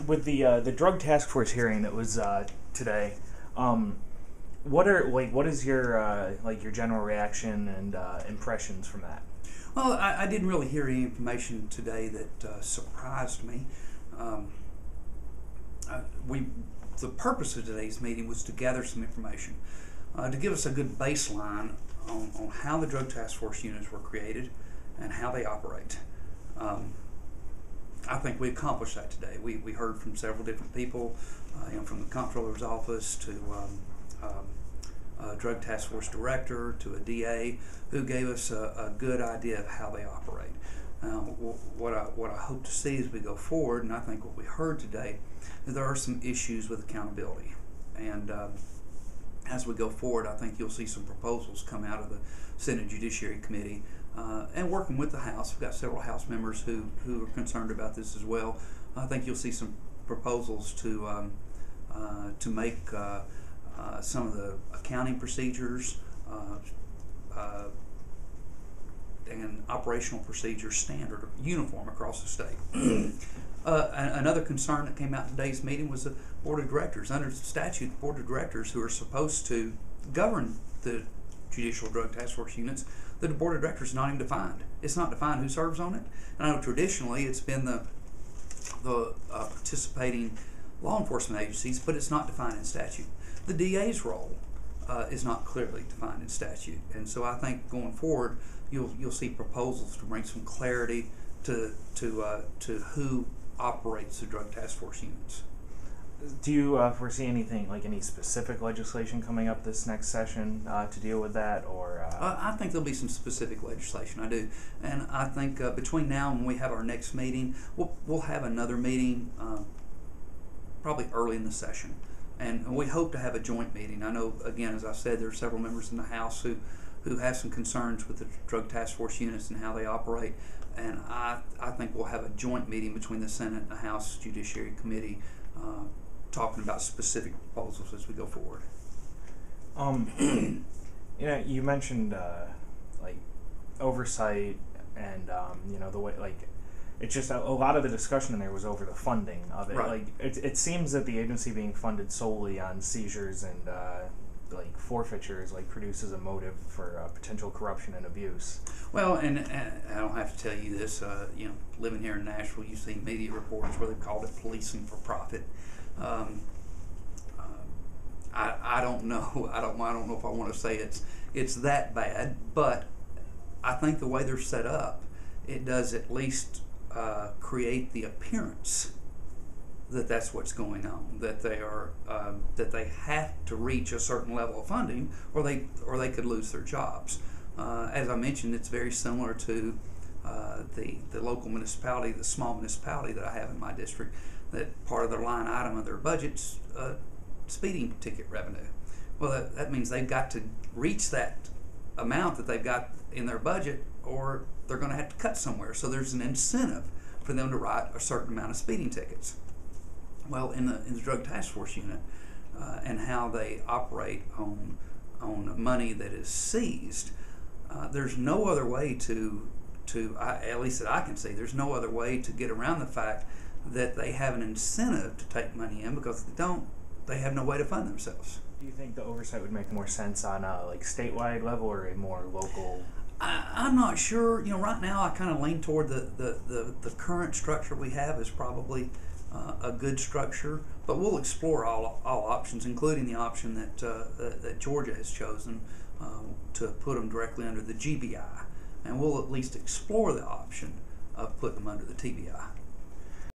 With the drug task force hearing that was today, what is your your general reaction and impressions from that? Well, I didn't really hear any information today that surprised me. The purpose of today's meeting was to gather some information to give us a good baseline on how the drug task force units were created and how they operate. I think we accomplished that today. We heard from several different people, from the comptroller's office to a drug task force director to a DA, who gave us a good idea of how they operate. What I hope to see as we go forward, and I think what we heard today, is there are some issues with accountability. And as we go forward, I think you'll see some proposals come out of the Senate Judiciary Committee. And working with the House, we've got several House members who are concerned about this as well. I think you'll see some proposals to make some of the accounting procedures and operational procedures standard or uniform across the state. Another concern that came out in today's meeting was the Board of Directors. Under statute, the Board of Directors, who are supposed to govern the judicial drug task force units, the Board of Directors is not even defined. It's not defined who serves on it. And I know traditionally it's been the participating law enforcement agencies, but it's not defined in statute. The DA's role is not clearly defined in statute, and so I think going forward you'll see proposals to bring some clarity to who operates the drug task force units. Do you foresee anything, like any specific legislation coming up this next session to deal with that, or? I think there'll be some specific legislation. I do, and I think between now and when we have our next meeting, we'll have another meeting probably early in the session, and we hope to have a joint meeting. I know, again, as I said, there are several members in the House who have some concerns with the drug task force units and how they operate, and I think we'll have a joint meeting between the Senate and the House Judiciary Committee talking about specific proposals as we go forward. You mentioned like oversight and the way, like, it's just a lot of the discussion in there was over the funding of it. Right. Like it seems that the agency being funded solely on seizures and like forfeitures produces a motive for potential corruption and abuse. Well, and I don't have to tell you this. Living here in Nashville, you've seen media reports where they've called it policing for profit. I don't know. I don't know if I want to say it's that bad, but I think the way they're set up, it does at least create the appearance that that's what's going on. That they are that they have to reach a certain level of funding, or they could lose their jobs. As I mentioned, it's very similar to the local municipality, the small municipality that I have in my district. That part of their line item of their budget's speeding ticket revenue. Well, that means they've got to reach that amount that they've got in their budget, or they're going to have to cut somewhere. So there's an incentive for them to write a certain amount of speeding tickets. Well, in the drug task force unit and how they operate on money that is seized, there's no other way to at least that I can see, there's no other way to get around the fact that they have an incentive to take money in, because if they don't, they have no way to fund themselves. Do you think the oversight would make more sense on a statewide level or a more local? I'm not sure. Right now I kind of lean toward the current structure we have is probably a good structure, but we'll explore all options, including the option that Georgia has chosen to put them directly under the GBI, and we'll at least explore the option of putting them under the TBI.